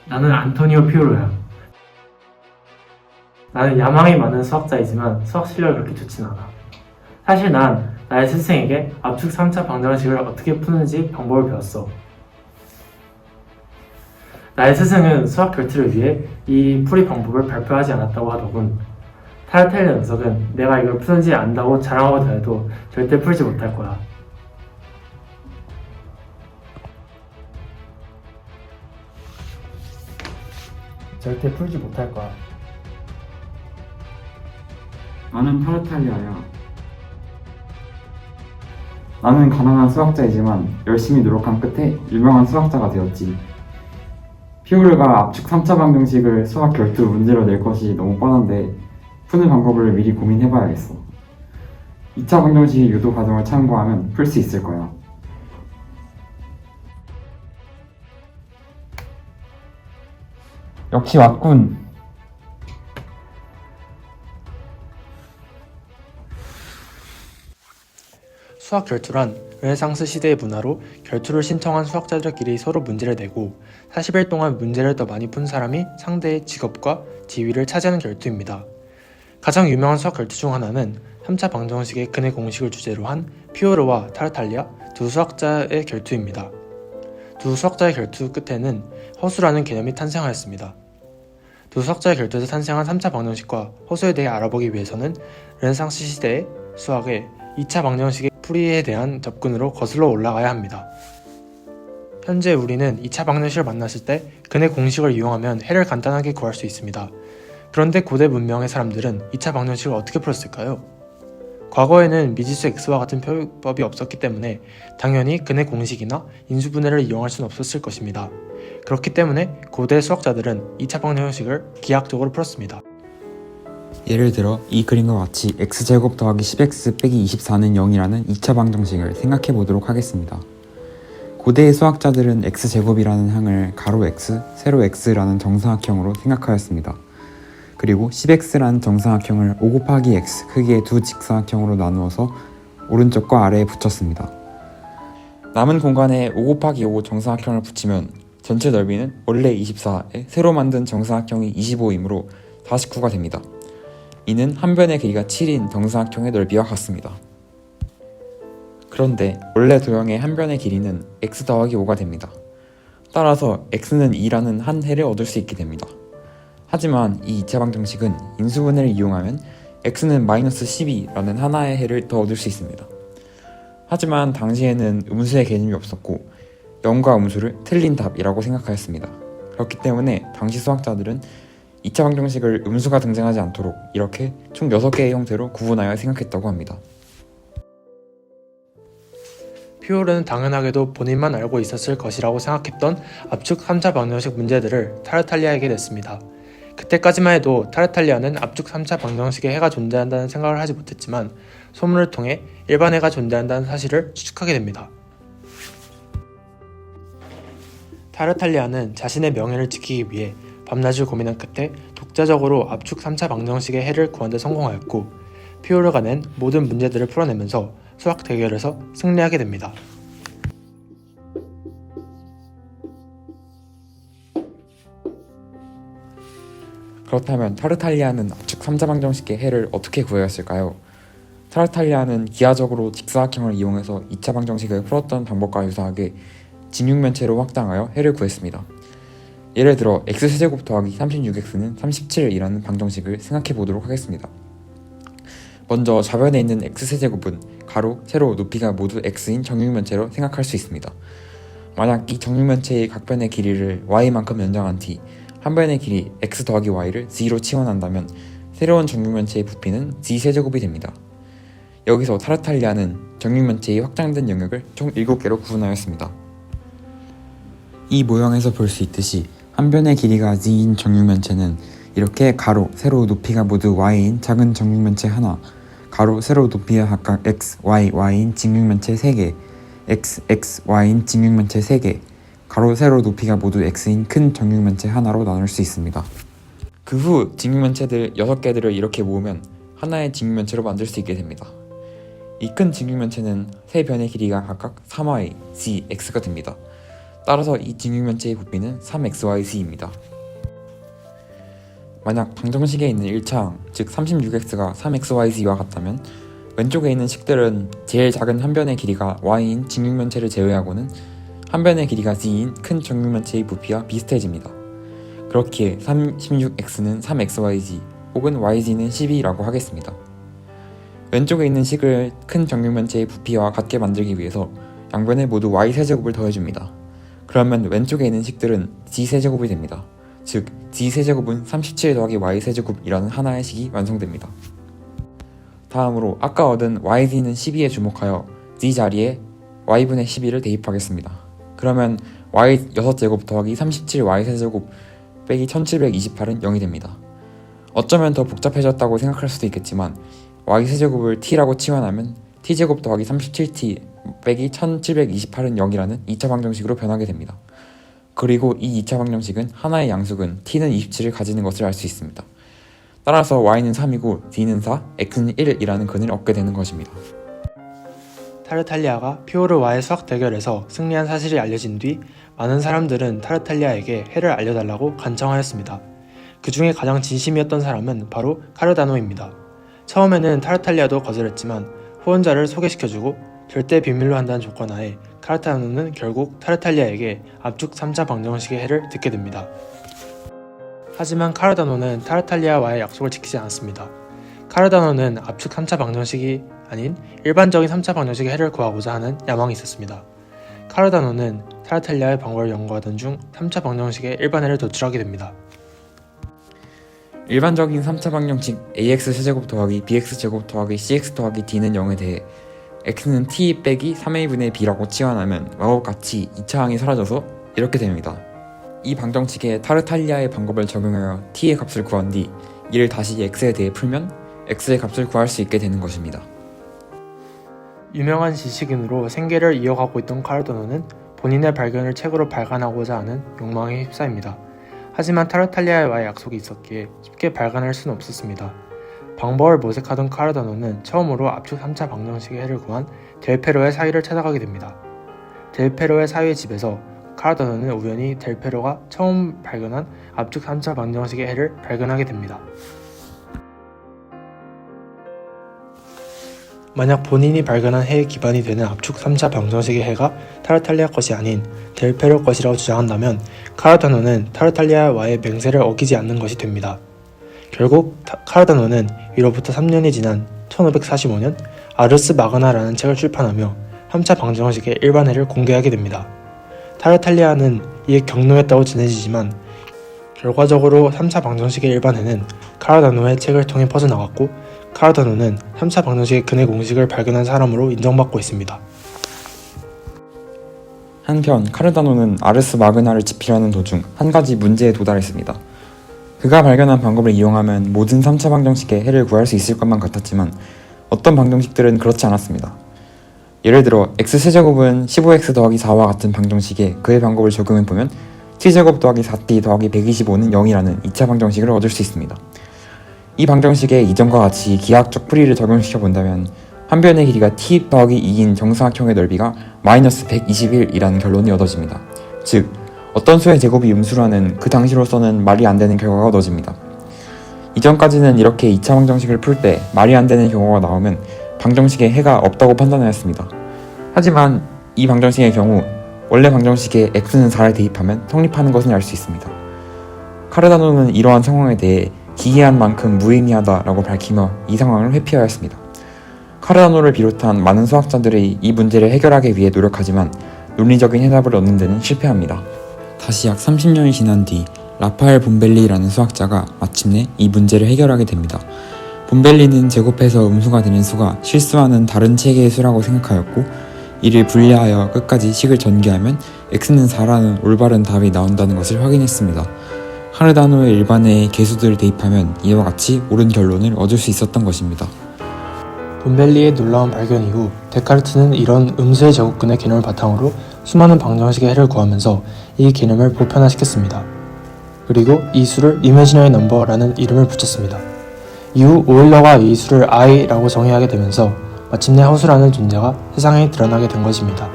나는 안토니오 피오로야. 나는 야망이 많은 수학자이지만 수학 실력이 그렇게 좋진 않아. 사실 난 나의 스승에게 압축 3차 방정식을 어떻게 푸는지 방법을 배웠어. 나의 스승은 수학 결투를 위해 이 풀이 방법을 발표하지 않았다고 하더군. 타르텔리 녀석은 내가 이걸 푸는지 안다고 자랑하고 다녀도 절대 풀지 못할 거야. 절대 풀지 못할 거야. 나는 타르탈리아야. 나는 가난한 수학자이지만 열심히 노력한 끝에 유명한 수학자가 되었지. 피오르가 압축 3차 방정식을 수학 결투 문제로 낼 것이 너무 뻔한데 푸는 방법을 미리 고민해봐야겠어. 2차 방정식 유도 과정을 참고하면 풀 수 있을 거야. 역시 왔군. 수학 결투란 르네상스 시대의 문화로 결투를 신청한 수학자들끼리 서로 문제를 내고 40일 동안 문제를 더 많이 푼 사람이 상대의 직업과 지위를 차지하는 결투입니다. 가장 유명한 수학 결투 중 하나는 3차 방정식의 근해 공식을 주제로 한 피오르와 타르탈리아 두 수학자의 결투입니다. 두 수학자의 결투 끝에는 허수라는 개념이 탄생하였습니다. 두 수학자의 결투에서 탄생한 3차 방정식과 허수에 대해 알아보기 위해서는 르네상스 시대의 수학의 2차 방정식의 풀이에 대한 접근으로 거슬러 올라가야 합니다. 현재 우리는 2차 방정식을 만났을 때 근해 공식을 이용하면 해를 간단하게 구할 수 있습니다. 그런데 고대 문명의 사람들은 2차 방정식을 어떻게 풀었을까요? 과거에는 미지수 x와 같은 표법이 없었기 때문에 당연히 근해 공식이나 인수분해를 이용할 수는 없었을 것입니다. 그렇기 때문에 고대 수학자들은 2차 방정식을 기하학적으로 풀었습니다. 예를 들어 이 그림과 같이 x제곱 더하기 10x 빼기 24는 0이라는 2차 방정식을 생각해 보도록 하겠습니다. 고대의 수학자들은 x제곱이라는 항을 가로 x, 세로 x라는 정사각형으로 생각하였습니다. 그리고 10x라는 정사각형을 5 곱하기 x 크기의 두 직사각형으로 나누어서 오른쪽과 아래에 붙였습니다. 남은 공간에 5 곱하기 5 정사각형을 붙이면 전체 넓이는 원래 24에 새로 만든 정사각형이 25이므로 49가 됩니다. 이는 한 변의 길이가 7인 정사각형의 넓이와 같습니다. 그런데 원래 도형의 한 변의 길이는 x 더하기 5가 됩니다. 따라서 x는 2라는 한 해를 얻을 수 있게 됩니다. 하지만 이 2차 방정식은 인수분해를 이용하면 x는 마이너스 12라는 하나의 해를 더 얻을 수 있습니다. 하지만 당시에는 음수의 개념이 없었고 0과 음수를 틀린 답이라고 생각하였습니다. 그렇기 때문에 당시 수학자들은 2차 방정식을 음수가 등장하지 않도록 이렇게 총 6개의 형태로 구분하여 생각했다고 합니다. 피오르는 당연하게도 본인만 알고 있었을 것이라고 생각했던 압축 3차 방정식 문제들을 타르탈리아에게 냈습니다. 그때까지만 해도 타르탈리아는 압축 3차 방정식에 해가 존재한다는 생각을 하지 못했지만 소문을 통해 일반 해가 존재한다는 사실을 추측하게 됩니다. 타르탈리아는 자신의 명예를 지키기 위해 밤낮을 고민한 끝에 독자적으로 압축 3차 방정식의 해를 구한 데 성공하였고 피오르가 낸 모든 문제들을 풀어내면서 수학 대결에서 승리하게 됩니다. 그렇다면 타르탈리아는 압축 3차 방정식의 해를 어떻게 구하였을까요? 타르탈리아는 기하적으로 직사각형을 이용해서 2차 방정식을 풀었던 방법과 유사하게 직육면체로 확장하여 해를 구했습니다. 예를 들어 x세제곱 더하기 36x는 37이라는 방정식을 생각해 보도록 하겠습니다. 먼저 좌변에 있는 x세제곱은 가로, 세로, 높이가 모두 x인 정육면체로 생각할 수 있습니다. 만약 이 정육면체의 각 변의 길이를 y만큼 연장한 뒤 한 변의 길이 x 더하기 y를 z로 치환한다면 새로운 정육면체의 부피는 z세제곱이 됩니다. 여기서 타르탈리아는 정육면체의 확장된 영역을 총 7개로 구분하였습니다. 이 모형에서 볼 수 있듯이 한 변의 길이가 z인 정육면체는 이렇게 가로, 세로, 높이가 모두 y인 작은 정육면체 하나, 가로, 세로, 높이가 각각 x, y, y인 직육면체 3개, x, x, y인 직육면체 3개, 가로, 세로, 높이가 모두 x인 큰 정육면체 하나로 나눌 수 있습니다. 그 후 직육면체들 6개들을 이렇게 모으면 하나의 직육면체로 만들 수 있게 됩니다. 이 큰 직육면체는 세 변의 길이가 각각 3y, z, x가 됩니다. 따라서 이 직육면체의 부피는 3xyz입니다. 만약 방정식에 있는 1차항, 즉 36x가 3xyz와 같다면 왼쪽에 있는 식들은 제일 작은 한 변의 길이가 y인 직육면체를 제외하고는 한 변의 길이가 z인 큰 정육면체의 부피와 비슷해집니다. 그렇기에 36x는 3xyz 혹은 yz는 12라고 하겠습니다. 왼쪽에 있는 식을 큰 정육면체의 부피와 같게 만들기 위해서 양변에 모두 y세제곱을 더해줍니다. 그러면 왼쪽에 있는 식들은 g세제곱이 됩니다. 즉 g세제곱은 37 더하기 y세제곱이라는 하나의 식이 완성됩니다. 다음으로 아까 얻은 yz는 12에 주목하여 z 자리에 y분의 12를 대입하겠습니다. 그러면 y 6제곱 더하기 37y세제곱 빼기 1728은 0이 됩니다. 어쩌면 더 복잡해졌다고 생각할 수도 있겠지만 y세제곱을 t라고 치환하면 t제곱 더하기 37t 빼기 1728은 0이라는 2차 방정식으로 변하게 됩니다. 그리고 이 2차 방정식은 하나의 양수근 t는 27을 가지는 것을 알 수 있습니다. 따라서 y는 3이고 d는 4, x는 1이라는 근을 얻게 되는 것입니다. 타르탈리아가 피오르와의 수학 대결에서 승리한 사실이 알려진 뒤 많은 사람들은 타르탈리아에게 해를 알려달라고 간청하였습니다. 그 중에 가장 진심이었던 사람은 바로 카르다노입니다. 처음에는 타르탈리아도 거절했지만 후원자를 소개시켜주고 절대 비밀로 한다는 조건 하에 카르다노는 결국 타르탈리아에게 압축 3차 방정식의 해를 듣게 됩니다. 하지만 카르다노는 타르탈리아와의 약속을 지키지 않았습니다. 카르다노는 압축 3차 방정식이 아닌 일반적인 3차 방정식의 해를 구하고자 하는 야망이 있었습니다. 카르다노는 타르탈리아의 방법을 연구하던 중 3차 방정식의 일반해를 도출하게 됩니다. 일반적인 3차 방정식 ax세제곱 더하기 bx제곱 더하기 cx 더하기 d는 0에 대해 x는 t 빼기 3a분의 b라고 치환하면 마법같이 2차항이 사라져서 이렇게 됩니다. 이 방정식에 타르탈리아의 방법을 적용하여 t의 값을 구한 뒤 이를 다시 x에 대해 풀면 x의 값을 구할 수 있게 되는 것입니다. 유명한 지식인으로 생계를 이어가고 있던 카르다노는 본인의 발견을 책으로 발간하고자 하는 욕망에 휩싸입니다. 하지만 타르탈리아와의 약속이 있었기에 쉽게 발간할 수는 없었습니다. 방법을 모색하던 카르다노는 처음으로 압축 3차 방정식의 해를 구한 델페로의 사위를 찾아가게 됩니다. 델페로의 사위의 집에서 카르다노는 우연히 델페로가 처음 발견한 압축 3차 방정식의 해를 발견하게 됩니다. 만약 본인이 발견한 해의 기반이 되는 압축 3차 방정식의 해가 타르탈리아 것이 아닌 델페로 것이라고 주장한다면 카르다노는 타르탈리아와의 맹세를 어기지 않는 것이 됩니다. 결국 카르다노는 이로부터 3년이 지난 1545년 아르스 마그나라는 책을 출판하며 3차 방정식의 일반해를 공개하게 됩니다. 타르탈리아는 이에 격노했다고 전해지지만 결과적으로 3차 방정식의 일반해는 카르다노의 책을 통해 퍼져나갔고 카르다노는 3차 방정식의 근해 공식을 발견한 사람으로 인정받고 있습니다. 한편 카르다노는 아르스 마그나를 집필하는 도중 한 가지 문제에 도달했습니다. 그가 발견한 방법을 이용하면 모든 3차 방정식의 해를 구할 수 있을 것만 같았지만 어떤 방정식들은 그렇지 않았습니다. 예를 들어 x세제곱은 15x 더하기 4와 같은 방정식에 그의 방법을 적용해보면 t제곱 더하기 4t 더하기 125는 0이라는 2차 방정식을 얻을 수 있습니다. 이 방정식에 이전과 같이 기하학적 풀이를 적용시켜본다면 한 변의 길이가 t 더하기 2인 정사각형의 넓이가 마이너스 121이라는 결론이 얻어집니다. 즉 어떤 수의 제곱이 음수라는 그 당시로서는 말이 안 되는 결과가 얻어집니다. 이전까지는 이렇게 2차 방정식을 풀 때 말이 안 되는 경우가 나오면 방정식에 해가 없다고 판단하였습니다. 하지만 이 방정식의 경우 원래 방정식에 x는 4를 대입하면 성립하는 것을 알 수 있습니다. 카르다노는 이러한 상황에 대해 기이한 만큼 무의미하다라고 밝히며 이 상황을 회피하였습니다. 카르다노를 비롯한 많은 수학자들이 이 문제를 해결하기 위해 노력하지만 논리적인 해답을 얻는 데는 실패합니다. 다시 약 30년이 지난 뒤 라파엘 본벨리라는 수학자가 마침내 이 문제를 해결하게 됩니다. 본벨리는 제곱해서 음수가 되는 수가 실수와는 다른 체계의 수라고 생각하였고 이를 분리하여 끝까지 식을 전개하면 x는 4라는 올바른 답이 나온다는 것을 확인했습니다. 카르다노의 일반에 개수들을 대입하면 이와 같이 옳은 결론을 얻을 수 있었던 것입니다. 본벨리의 놀라운 발견 이후 데카르트는 이런 음수의 제곱근의 개념을 바탕으로 수많은 방정식의 해를 구하면서 이 개념을 보편화시켰습니다. 그리고 이 수를 이매지너리 넘버라는 이름을 붙였습니다. 이후 오일러가 이 수를 i라고 정의하게 되면서 마침내 허수라는 존재가 세상에 드러나게 된 것입니다.